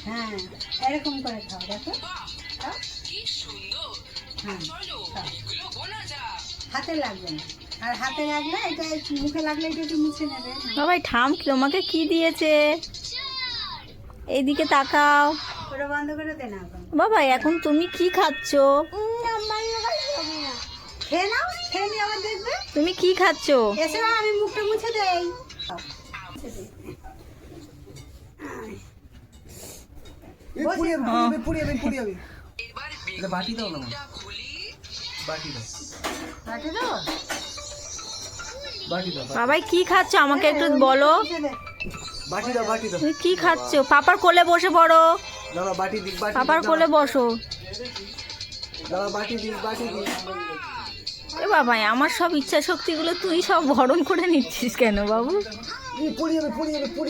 হ্যাঁ, এরকম করে খাও, দেখো। খাও। হ্যাঁ, খাও। হাতে লাগবে না, আর হাতে লাগলে এটা মুখে লাগলে এটা একটু মুছে নেবে। বাবাই ঠাম তোমাকে কি দিয়েছে? এইদিকে তাকাও। ওটা বন্ধ করে দে না এখন। বাবা এখন তুমি কি খাচ্ছো? খেয়ে নাও, খেয়ে নিয়ে আবার দেখবে। তুমি কি খাচ্ছো? এসে আমি মুখটা মুছে দেই। বাটি দাও না, বাটি দাও, হাঁটে দাও। বাটি দাও, বাবাই কি খাচ্ছো আমাকে একটু বলো। মুছে দে। বাটি দাও, বাটি দাও। তুমি কি খাচ্ছো? পাপার কোলে বসে পড়ো। দাঁড়া, বাটি দিক, বাটি পাপার কোলে বসো। দাঁড়া, বাটি দিক, বাটি দিক। এ বাবাই আমার সব ইচ্ছা শক্তিগুলো তুই সব হরণ করে নিচ্ছিস কেন বাবু? পড়ে যাবে, পড়ে যাবে,